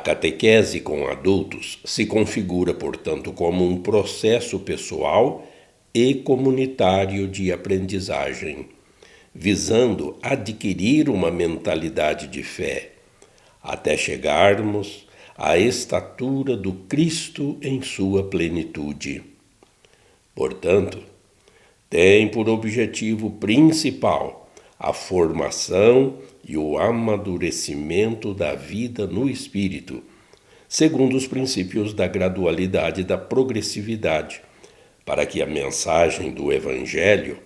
catequese com adultos se configura, portanto, como um processo pessoal e comunitário de aprendizagem, visando adquirir uma mentalidade de fé, até chegarmos à estatura do Cristo em sua plenitude. Portanto, tem por objetivo principal a formação e o amadurecimento da vida no espírito, segundo os princípios da gradualidade e da progressividade, para que a mensagem do Evangelho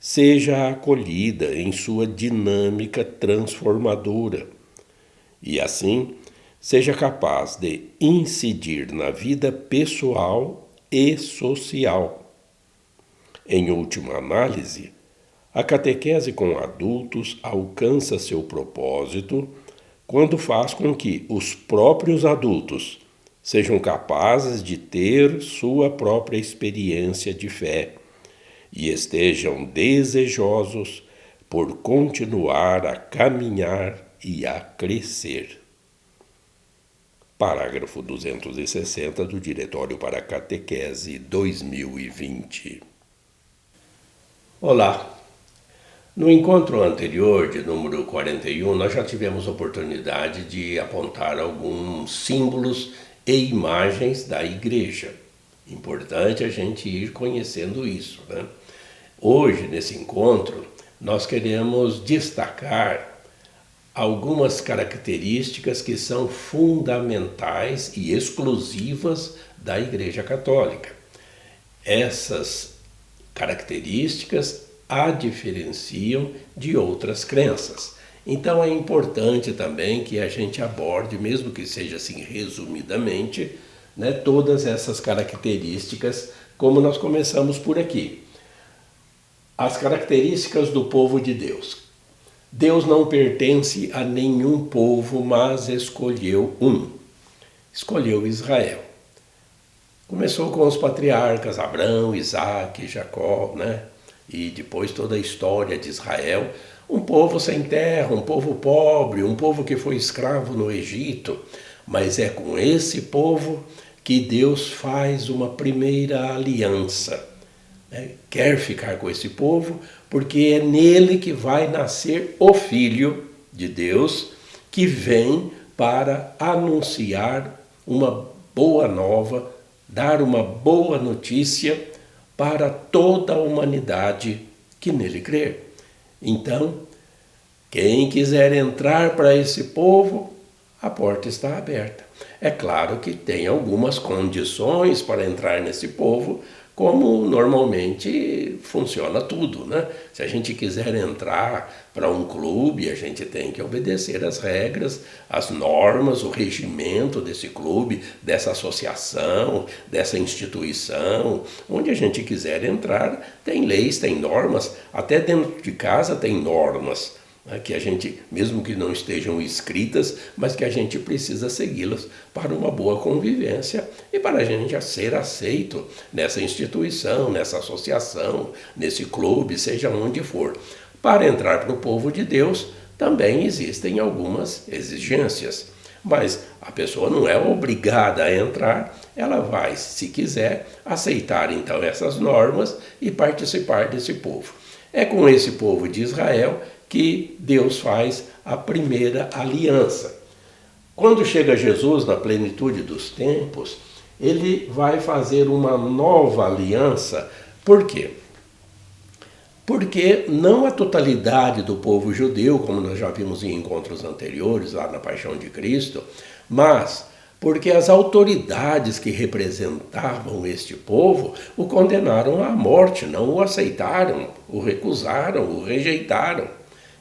seja acolhida em sua dinâmica transformadora e, assim, seja capaz de incidir na vida pessoal e social. Em última análise, a catequese com adultos alcança seu propósito quando faz com que os próprios adultos sejam capazes de ter sua própria experiência de fé e estejam desejosos por continuar a caminhar e a crescer. Parágrafo 260 do Diretório para a Catequese 2020. Olá! No encontro anterior, de número 41, nós já tivemos oportunidade de apontar alguns símbolos e imagens da igreja. Importante a gente ir conhecendo isso, né? Hoje, nesse encontro, nós queremos destacar algumas características que são fundamentais e exclusivas da Igreja Católica. Essas características a diferenciam de outras crenças. Então é importante também que a gente aborde, mesmo que seja assim resumidamente, né, todas essas características, como nós começamos por aqui. As características do povo de Deus. Deus não pertence a nenhum povo, mas escolheu um. Escolheu Israel. Começou com os patriarcas Abraão, Isaac, Jacó, né? E depois toda a história de Israel. Um povo sem terra, um povo pobre, um povo que foi escravo no Egito. Mas é com esse povo que Deus faz uma primeira aliança. Quer ficar com esse povo porque é nele que vai nascer o Filho de Deus, que vem para anunciar uma boa nova, dar uma boa notícia para toda a humanidade que nele crer. Então, quem quiser entrar para esse povo, a porta está aberta. É claro que tem algumas condições para entrar nesse povo, como normalmente funciona tudo, né? Se a gente quiser entrar para um clube, a gente tem que obedecer às regras, às normas, o regimento desse clube, dessa associação, dessa instituição. Onde a gente quiser entrar, tem leis, tem normas, até dentro de casa tem normas, que a gente, mesmo que não estejam escritas, mas que a gente precisa segui-las para uma boa convivência e para a gente ser aceito nessa instituição, nessa associação, nesse clube, seja onde for. Para entrar para o povo de Deus, também existem algumas exigências, mas a pessoa não é obrigada a entrar, ela vai, se quiser, aceitar então essas normas e participar desse povo. É com esse povo de Israel que Deus faz a primeira aliança. Quando chega Jesus na plenitude dos tempos, ele vai fazer uma nova aliança. Por quê? Porque não a totalidade do povo judeu, como nós já vimos em encontros anteriores, lá na Paixão de Cristo, mas porque as autoridades que representavam este povo o condenaram à morte, não o aceitaram, o recusaram, o rejeitaram.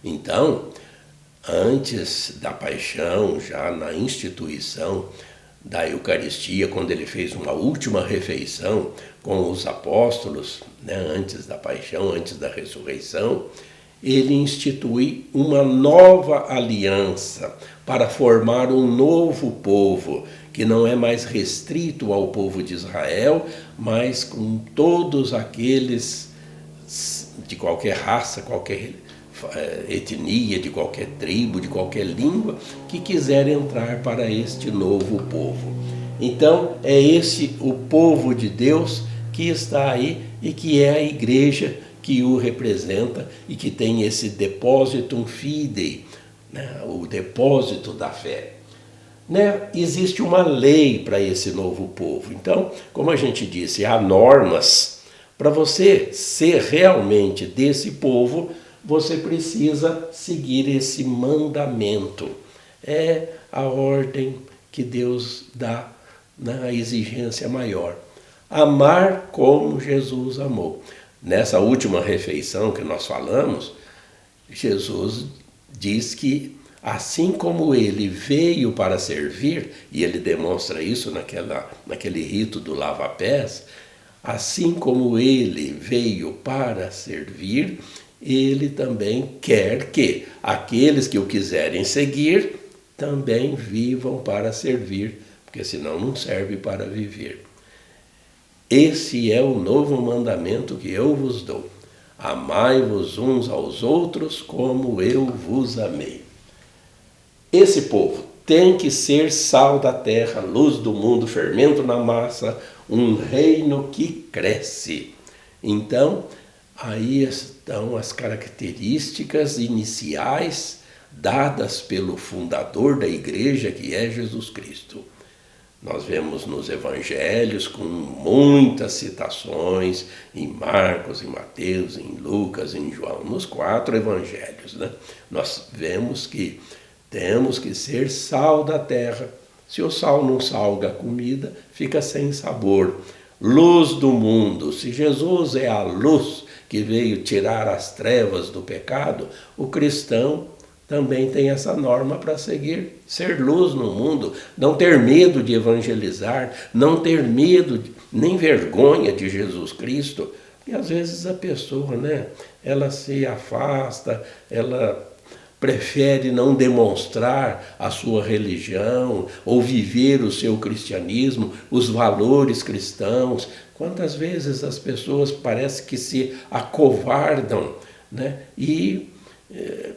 Então, antes da paixão, já na instituição da Eucaristia, quando ele fez uma última refeição com os apóstolos, né, antes da paixão, antes da ressurreição, ele institui uma nova aliança para formar um novo povo, que não é mais restrito ao povo de Israel, mas com todos aqueles de qualquer raça, qualquer etnia, de qualquer tribo, de qualquer língua, que quiser entrar para este novo povo. Então, é esse o povo de Deus que está aí e que é a igreja que o representa e que tem esse depositum fidei, né, o depósito da fé. Né? Existe uma lei para esse novo povo. Então, como a gente disse, há normas. Para você ser realmente desse povo, você precisa seguir esse mandamento. É a ordem que Deus dá na exigência maior. Amar como Jesus amou. Nessa última refeição que nós falamos, Jesus diz que assim como ele veio para servir, e ele demonstra isso naquele rito do lava-pés, assim como ele veio para servir, ele também quer que aqueles que o quiserem seguir também vivam para servir, porque senão não serve para viver. Esse é o novo mandamento que eu vos dou. Amai-vos uns aos outros como eu vos amei. Esse povo tem que ser sal da terra, luz do mundo, fermento na massa, um reino que cresce. Então, aí estão as características iniciais dadas pelo fundador da igreja, que é Jesus Cristo. Nós vemos nos evangelhos com muitas citações, em Marcos, em Mateus, em Lucas, em João, nos 4 evangelhos, né? Nós vemos que temos que ser sal da terra. Se o sal não salga a comida, fica sem sabor. Luz do mundo. Se Jesus é a luz que veio tirar as trevas do pecado, o cristão também tem essa norma para seguir, ser luz no mundo, não ter medo de evangelizar, não ter medo, nem vergonha de Jesus Cristo, porque às vezes a pessoa, né, ela se afasta, ela prefere não demonstrar a sua religião ou viver o seu cristianismo, os valores cristãos. Quantas vezes as pessoas parece que se acovardam, né, e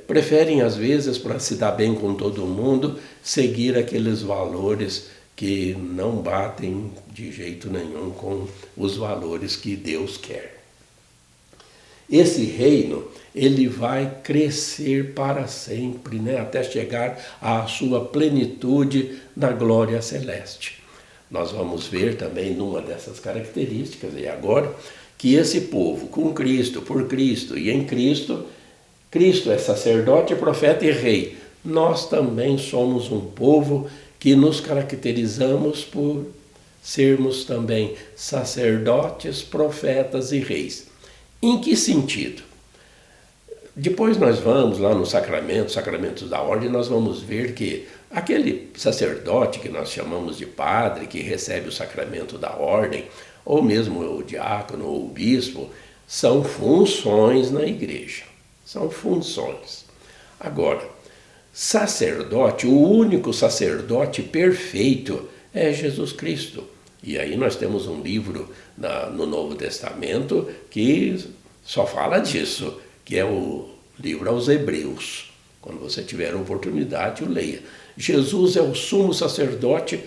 preferem, às vezes, para se dar bem com todo mundo, seguir aqueles valores que não batem de jeito nenhum com os valores que Deus quer. Esse reino, ele vai crescer para sempre, né? Até chegar à sua plenitude na glória celeste. Nós vamos ver também numa dessas características, e agora, que esse povo, com Cristo, por Cristo e em Cristo, Cristo é sacerdote, profeta e rei. Nós também somos um povo que nos caracterizamos por sermos também sacerdotes, profetas e reis. Em que sentido? Depois nós vamos lá no sacramentos da ordem, nós vamos ver que aquele sacerdote que nós chamamos de padre, que recebe o sacramento da ordem, ou mesmo o diácono ou o bispo, são funções na igreja. São funções. Agora, sacerdote, o único sacerdote perfeito é Jesus Cristo. E aí nós temos um livro no Novo Testamento que só fala disso, que é o livro aos Hebreus. Quando você tiver a oportunidade, o leia. Jesus é o sumo sacerdote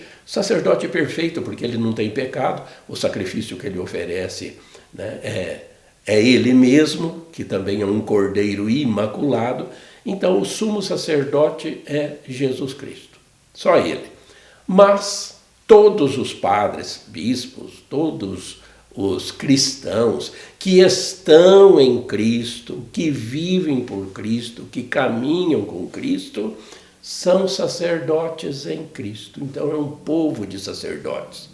perfeito, porque ele não tem pecado, o sacrifício que ele oferece, né, é ele mesmo, que também é um cordeiro imaculado. Então o sumo sacerdote é Jesus Cristo, só ele. Mas todos os padres, bispos, todos os cristãos que estão em Cristo, que vivem por Cristo, que caminham com Cristo, são sacerdotes em Cristo. Então é um povo de sacerdotes.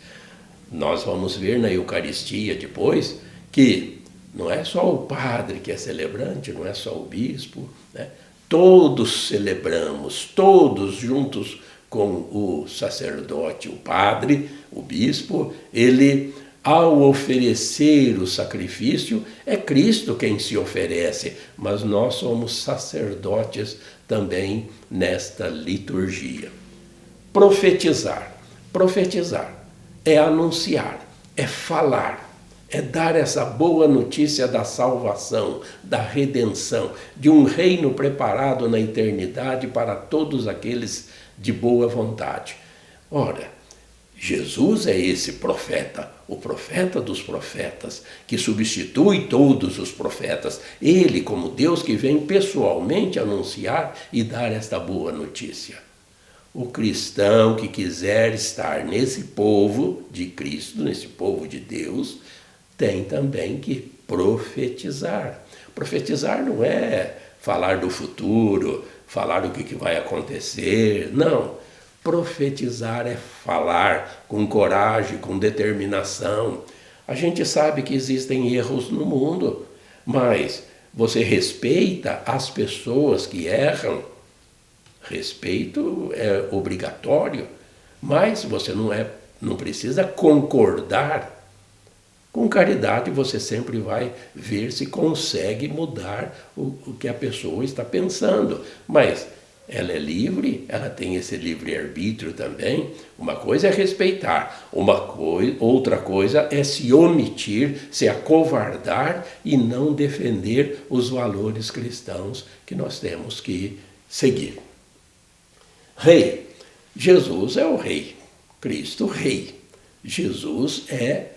Nós vamos ver na Eucaristia depois que não é só o padre que é celebrante, não é só o bispo, né? Todos celebramos, todos juntos com o sacerdote, o padre, o bispo. Ele, ao oferecer o sacrifício, é Cristo quem se oferece, mas nós somos sacerdotes também nesta liturgia. Profetizar. Profetizar é anunciar, é falar, é dar essa boa notícia da salvação, da redenção, de um reino preparado na eternidade para todos aqueles de boa vontade. Ora, Jesus é esse profeta, o profeta dos profetas, que substitui todos os profetas. Ele, como Deus que vem pessoalmente anunciar e dar esta boa notícia. O cristão que quiser estar nesse povo de Cristo, nesse povo de Deus, tem também que profetizar. Profetizar não é falar do futuro, falar do que vai acontecer, não. Profetizar é falar com coragem, com determinação. A gente sabe que existem erros no mundo, mas você respeita as pessoas que erram. Respeito é obrigatório, mas você não precisa concordar. Com caridade você sempre vai ver se consegue mudar o que a pessoa está pensando, mas ela é livre, ela tem esse livre-arbítrio também. Uma coisa é respeitar, outra coisa é se omitir, se acovardar e não defender os valores cristãos que nós temos que seguir. Rei. Jesus é o rei. Cristo, rei. Jesus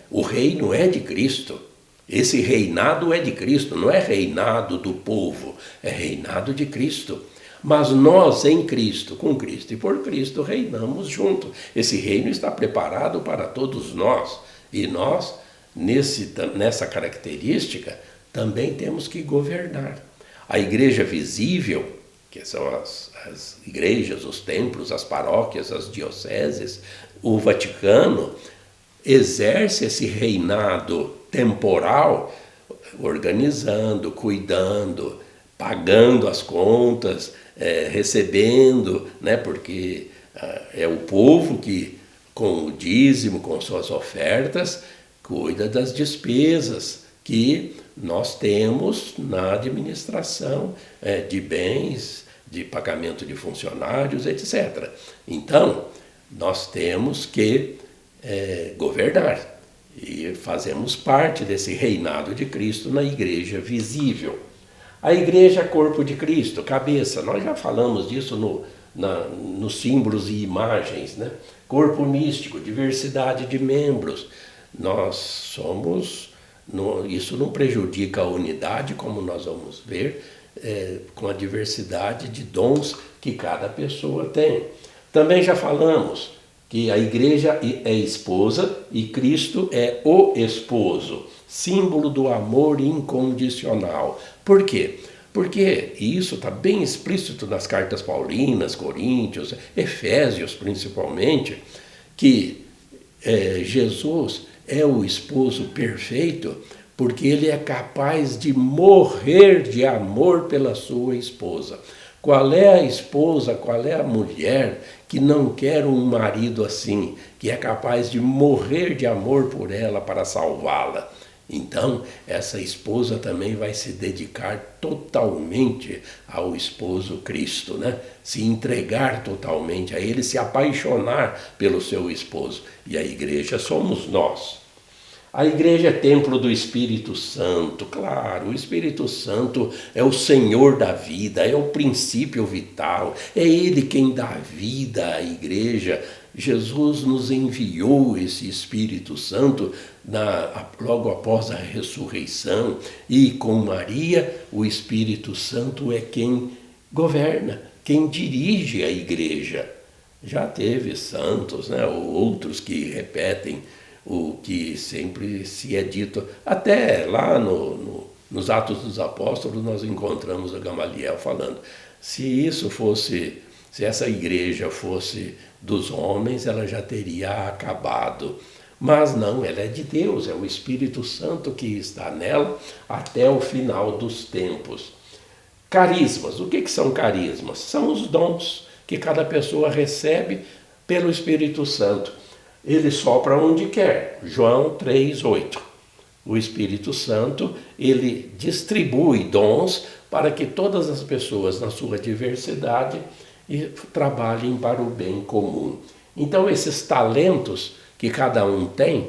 o reino é de Cristo. Esse reinado é de Cristo, não é reinado do povo, é reinado de Cristo. Mas nós em Cristo, com Cristo e por Cristo, reinamos junto. Esse reino está preparado para todos nós. E nós, nessa característica, também temos que governar. A igreja visível, que são as igrejas, os templos, as paróquias, as dioceses, o Vaticano, exerce esse reinado temporal, organizando, cuidando, pagando as contas, recebendo, né, porque é o povo que, com o dízimo, com suas ofertas, cuida das despesas que nós temos na administração de bens, de pagamento de funcionários, etc. Então, nós temos que governar e fazemos parte desse reinado de Cristo na igreja visível. A igreja é corpo de Cristo, cabeça, nós já falamos disso nos símbolos e imagens, né? Corpo místico, diversidade de membros. Nós somos, isso não prejudica a unidade, como nós vamos ver, com a diversidade de dons que cada pessoa tem. Também já falamos que a igreja é esposa e Cristo é o esposo, símbolo do amor incondicional. Por quê? Porque isso está bem explícito nas cartas paulinas, Coríntios, Efésios principalmente, que Jesus é o esposo perfeito porque ele é capaz de morrer de amor pela sua esposa. Qual é a esposa, qual é a mulher que não quer um marido assim, que é capaz de morrer de amor por ela para salvá-la? Então, essa esposa também vai se dedicar totalmente ao esposo Cristo, né? Se entregar totalmente a ele, se apaixonar pelo seu esposo. E a igreja somos nós. A igreja é templo do Espírito Santo, claro, o Espírito Santo é o Senhor da vida, é o princípio vital, é Ele quem dá vida à igreja. Jesus nos enviou esse Espírito Santo logo após a ressurreição, e com Maria o Espírito Santo é quem governa, quem dirige a igreja. Já teve santos, né, ou outros que repetem o que sempre se é dito. Até lá nos Atos dos Apóstolos nós encontramos a Gamaliel falando, se essa igreja fosse dos homens, ela já teria acabado. Mas não, ela é de Deus, é o Espírito Santo que está nela até o final dos tempos. Carismas, o que são carismas? São os dons que cada pessoa recebe pelo Espírito Santo. Ele sopra onde quer, João 3,8. O Espírito Santo, ele distribui dons para que todas as pessoas, na sua diversidade, trabalhem para o bem comum. Então, esses talentos que cada um tem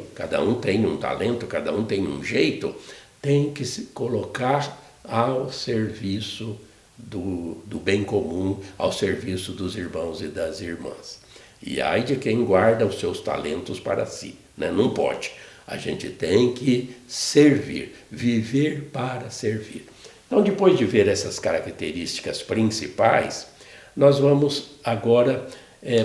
um talento, cada um tem um jeito, tem que se colocar ao serviço do bem comum, ao serviço dos irmãos e das irmãs. E ai de quem guarda os seus talentos para si, né? Não pode. A gente tem que servir, viver para servir. Então, depois de ver essas características principais, nós vamos agora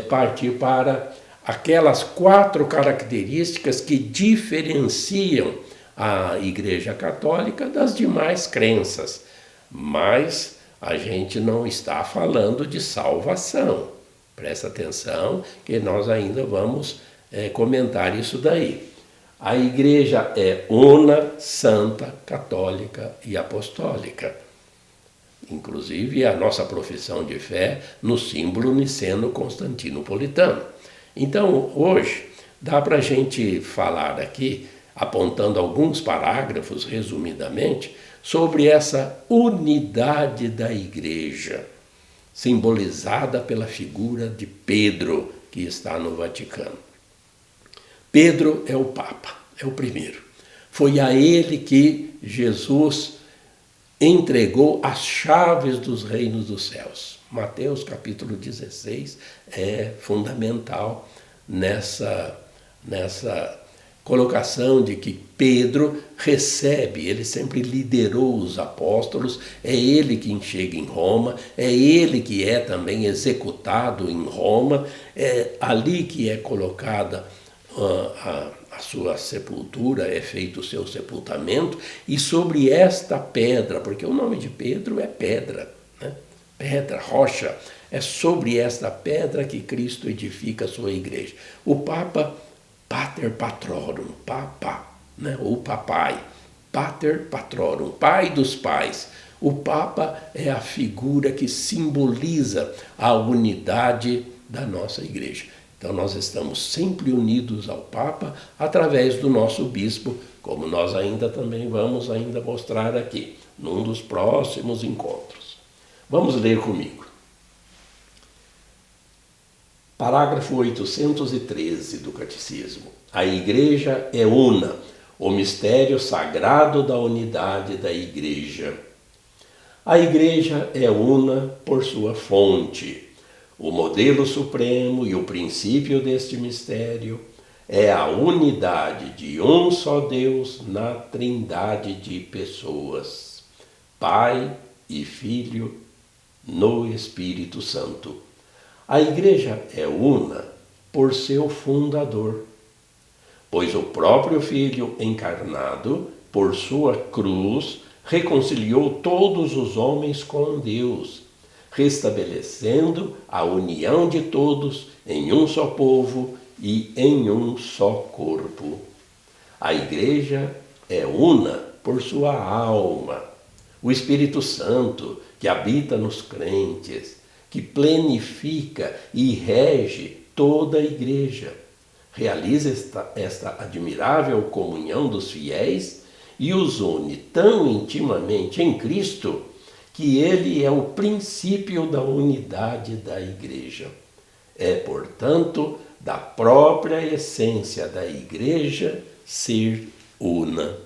partir para aquelas 4 características que diferenciam a Igreja Católica das demais crenças. Mas a gente não está falando de salvação. Presta atenção que nós ainda vamos comentar isso daí. A Igreja é una, santa, católica e apostólica. Inclusive a nossa profissão de fé no símbolo niceno-constantinopolitano. Então, hoje, dá para a gente falar aqui, apontando alguns parágrafos, resumidamente, sobre essa unidade da Igreja, simbolizada pela figura de Pedro, que está no Vaticano. Pedro é o Papa, é o primeiro. Foi a ele que Jesus entregou as chaves dos reinos dos céus. Mateus capítulo 16 é fundamental nessa colocação de que Pedro recebe, ele sempre liderou os apóstolos, é ele quem chega em Roma, é ele que é também executado em Roma, é ali que é colocada a sua sepultura, é feito o seu sepultamento, e sobre esta pedra, porque o nome de Pedro é pedra, né? Pedra, rocha, é sobre esta pedra que Cristo edifica a sua igreja. O Papa, Pater Patrorum, Papa, né? Ou papai, Pater Patrorum, pai dos pais. O Papa é a figura que simboliza a unidade da nossa igreja. Então nós estamos sempre unidos ao Papa através do nosso bispo, como nós ainda também vamos mostrar aqui, num dos próximos encontros. Vamos ler comigo. Parágrafo 813 do Catecismo. A Igreja é una, o mistério sagrado da unidade da Igreja. A Igreja é una por sua fonte. O modelo supremo e o princípio deste mistério é a unidade de um só Deus na trindade de pessoas, Pai e Filho no Espírito Santo. A Igreja é una por seu fundador, pois o próprio Filho encarnado, por sua cruz, reconciliou todos os homens com Deus, restabelecendo a união de todos em um só povo e em um só corpo. A Igreja é una por sua alma, o Espírito Santo que habita nos crentes, que plenifica e rege toda a Igreja, realiza esta admirável comunhão dos fiéis e os une tão intimamente em Cristo que ele é o princípio da unidade da Igreja. É, portanto, da própria essência da Igreja ser una.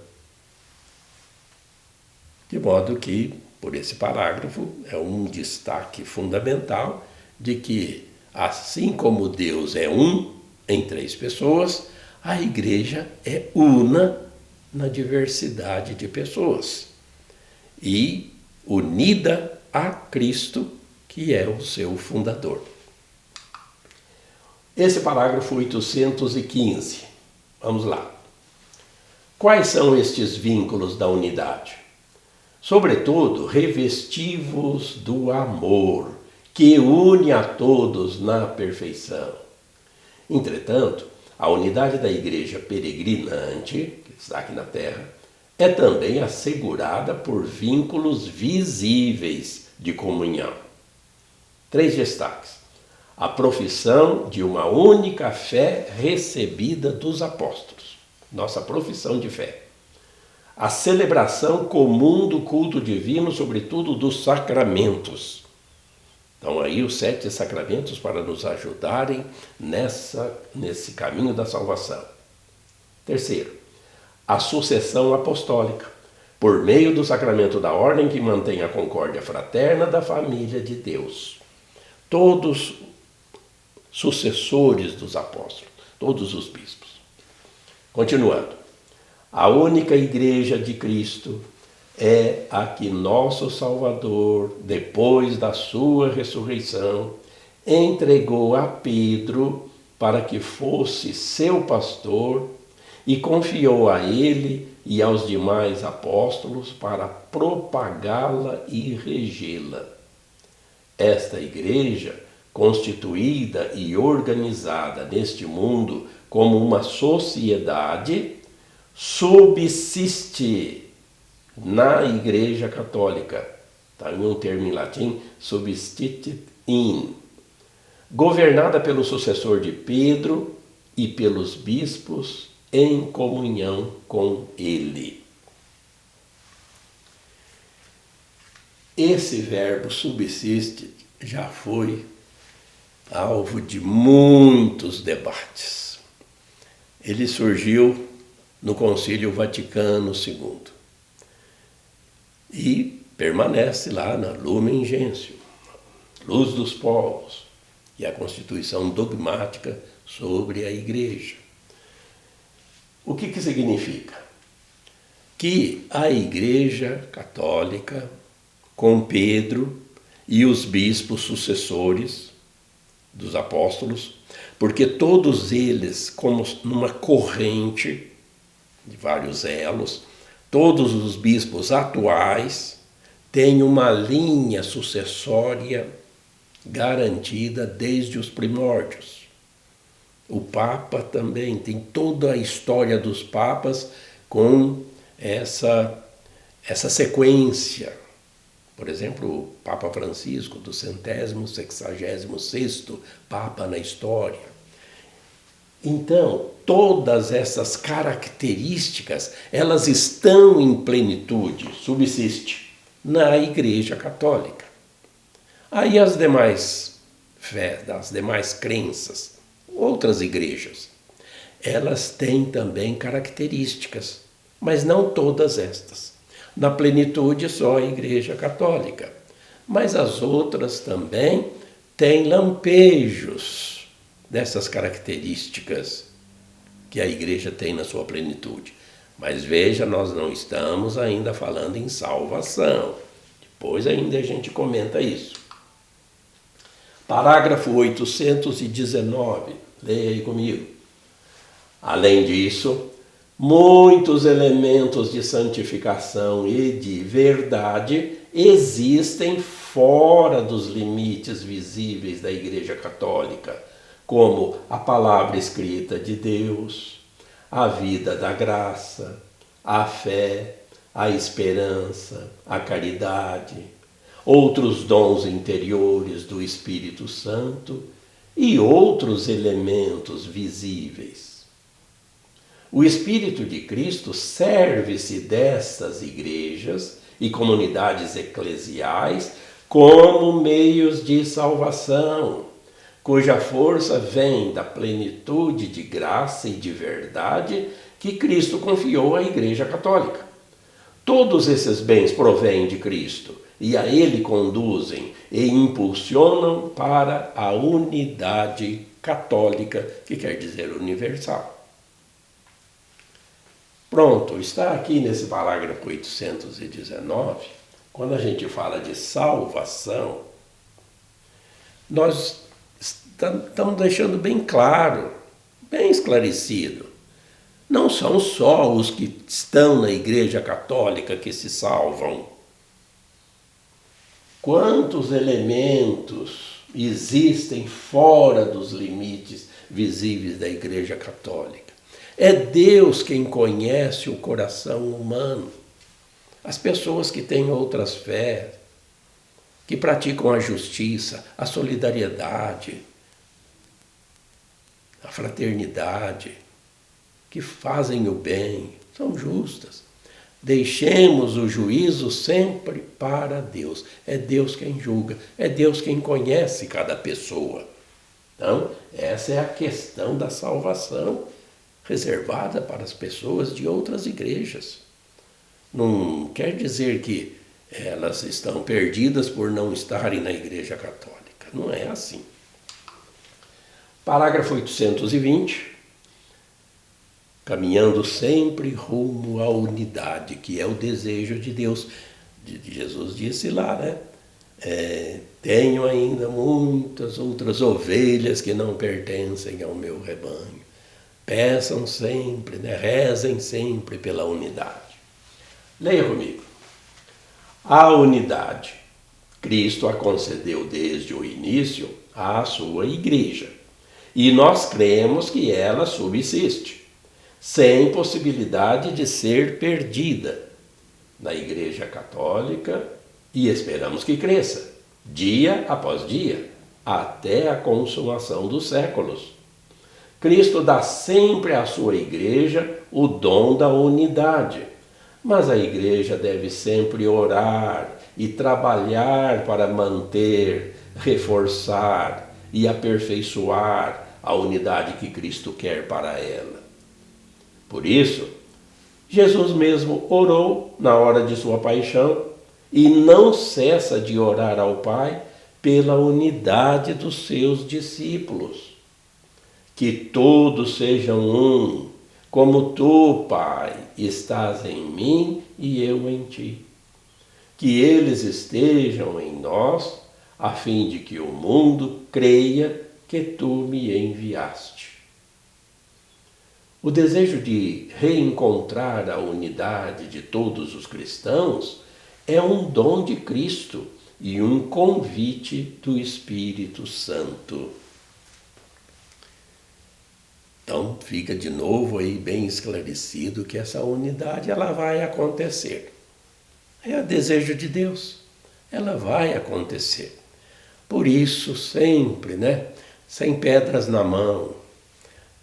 De modo que, por esse parágrafo, é um destaque fundamental de que, assim como Deus é um em 3 pessoas, a Igreja é una na diversidade de pessoas e unida a Cristo, que é o seu fundador. Esse parágrafo 815. Vamos lá. Quais são estes vínculos da unidade? Sobretudo, revestivos do amor, que une a todos na perfeição. Entretanto, a unidade da Igreja peregrinante, que está aqui na Terra, é também assegurada por vínculos visíveis de comunhão. 3 destaques. A profissão de uma única fé recebida dos apóstolos. Nossa profissão de fé. A celebração comum do culto divino, sobretudo dos sacramentos. Então aí os 7 sacramentos para nos ajudarem nesse caminho da salvação. Terceiro, a sucessão apostólica, por meio do sacramento da ordem que mantém a concórdia fraterna da família de Deus. Todos sucessores dos apóstolos, todos os bispos. Continuando, a única igreja de Cristo é a que nosso Salvador, depois da sua ressurreição, entregou a Pedro para que fosse seu pastor e confiou a ele e aos demais apóstolos para propagá-la e regê-la. Esta igreja, constituída e organizada neste mundo como uma sociedade, subsiste na Igreja Católica. Está em um termo em latim, subsistit in. Governada pelo sucessor de Pedro e pelos bispos em comunhão com ele. Esse verbo subsiste já foi alvo de muitos debates. Ele surgiu no Concílio Vaticano II e permanece lá na Lumen Gentium, Luz dos Povos, e a Constituição dogmática sobre a Igreja. O que significa? Que a Igreja Católica, com Pedro e os bispos sucessores dos apóstolos, porque todos eles, como numa corrente de vários elos, todos os bispos atuais têm uma linha sucessória garantida desde os primórdios. O Papa também tem toda a história dos papas com essa sequência. Por exemplo, o Papa Francisco, do 166º Papa na história. Então, todas essas características, elas estão em plenitude, subsiste, na Igreja Católica. Aí as demais fés, as demais crenças, outras igrejas, elas têm também características, mas não todas estas. Na plenitude só a Igreja Católica, mas as outras também têm lampejos dessas características que a Igreja tem na sua plenitude. Mas veja, nós não estamos ainda falando em salvação. Depois ainda a gente comenta isso. Parágrafo 819, leia aí comigo. Além disso, muitos elementos de santificação e de verdade existem fora dos limites visíveis da Igreja Católica, como a palavra escrita de Deus, a vida da graça, a fé, a esperança, a caridade, outros dons interiores do Espírito Santo e outros elementos visíveis. O Espírito de Cristo serve-se destas igrejas e comunidades eclesiais como meios de salvação, cuja força vem da plenitude de graça e de verdade que Cristo confiou à Igreja Católica. Todos esses bens provêm de Cristo e a Ele conduzem e impulsionam para a unidade católica, que quer dizer universal. Pronto, está aqui nesse parágrafo 819, quando a gente fala de salvação, nós estamos deixando bem claro, bem esclarecido. Não são só os que estão na Igreja Católica que se salvam. Quantos elementos existem fora dos limites visíveis da Igreja Católica? É Deus quem conhece o coração humano. As pessoas que têm outras fés, que praticam a justiça, a solidariedade, a fraternidade, que fazem o bem, são justas. Deixemos o juízo sempre para Deus. É Deus quem julga, é Deus quem conhece cada pessoa. Então, essa é a questão da salvação reservada para as pessoas de outras igrejas. Não quer dizer que elas estão perdidas por não estarem na Igreja Católica. Não é assim. Parágrafo 820. Caminhando sempre rumo à unidade, que é o desejo de Deus. Jesus disse lá, né? Tenho ainda muitas outras ovelhas que não pertencem ao meu rebanho. Peçam sempre, né? Rezem sempre pela unidade. Leia comigo. A unidade, Cristo a concedeu desde o início à sua igreja. E nós cremos que ela subsiste, sem possibilidade de ser perdida na Igreja Católica, e esperamos que cresça, dia após dia, até a consumação dos séculos. Cristo dá sempre à sua Igreja o dom da unidade, mas a Igreja deve sempre orar e trabalhar para manter, reforçar e aperfeiçoar a unidade que Cristo quer para ela. Por isso, Jesus mesmo orou na hora de sua paixão e não cessa de orar ao Pai pela unidade dos seus discípulos. Que todos sejam um, como tu, Pai, estás em mim e eu em ti. Que eles estejam em nós, a fim de que o mundo creia que tu me enviaste. O desejo de reencontrar a unidade de todos os cristãos é um dom de Cristo e um convite do Espírito Santo. Então fica de novo aí bem esclarecido que essa unidade ela vai acontecer. É o desejo de Deus, ela vai acontecer. Por isso sempre, né, sem pedras na mão,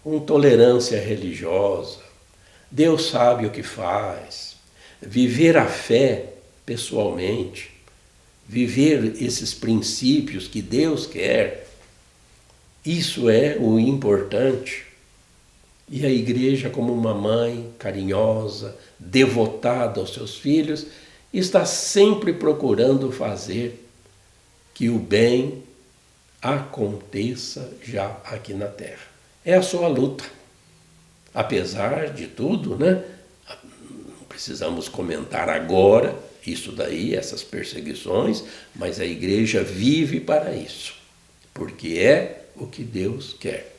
com tolerância religiosa, Deus sabe o que faz, viver a fé pessoalmente, viver esses princípios que Deus quer, isso é o importante. E a igreja, como uma mãe carinhosa, devotada aos seus filhos, está sempre procurando fazer que o bem aconteça já aqui na terra. É a sua luta. Apesar de tudo, né? Não precisamos comentar agora isso daí, essas perseguições, mas a igreja vive para isso, porque é o que Deus quer.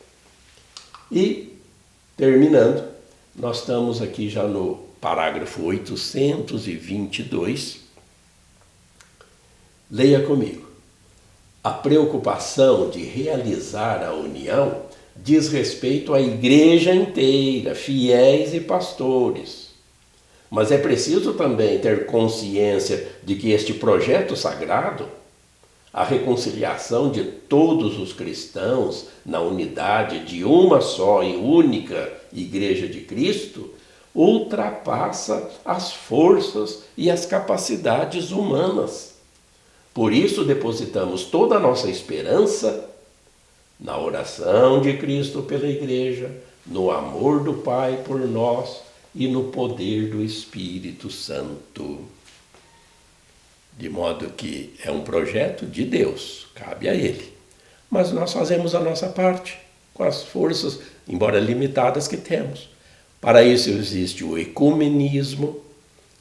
E, terminando, nós estamos aqui já no parágrafo 822. Leia comigo. A preocupação de realizar a união diz respeito à igreja inteira, fiéis e pastores. Mas é preciso também ter consciência de que este projeto sagrado, a reconciliação de todos os cristãos na unidade de uma só e única Igreja de Cristo, ultrapassa as forças e as capacidades humanas. Por isso depositamos toda a nossa esperança na oração de Cristo pela Igreja, no amor do Pai por nós e no poder do Espírito Santo. De modo que é um projeto de Deus, cabe a Ele. Mas nós fazemos a nossa parte com as forças, embora limitadas, que temos. Para isso existe o ecumenismo,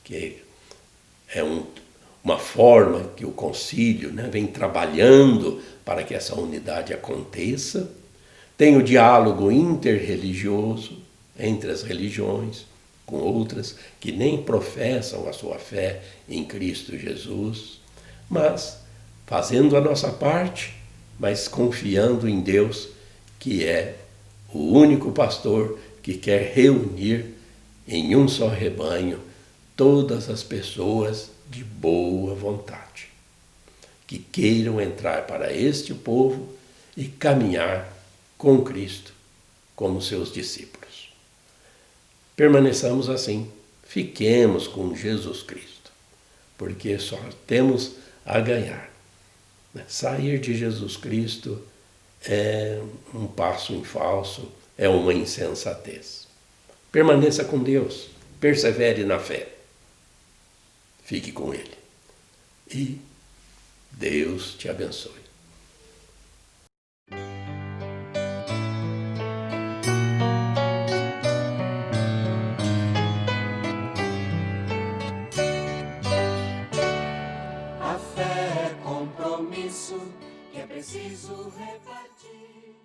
que é uma forma que o concílio, né, vem trabalhando para que essa unidade aconteça. Tem o diálogo interreligioso entre as religiões, com outras que nem professam a sua fé em Cristo Jesus, mas fazendo a nossa parte, mas confiando em Deus, que é o único pastor que quer reunir em um só rebanho todas as pessoas de boa vontade, que queiram entrar para este povo e caminhar com Cristo como seus discípulos. Permaneçamos assim, fiquemos com Jesus Cristo, porque só temos a ganhar. Sair de Jesus Cristo é um passo em falso, é uma insensatez. Permaneça com Deus, persevere na fé, fique com Ele e Deus te abençoe. A fé é compromisso que é preciso repartir.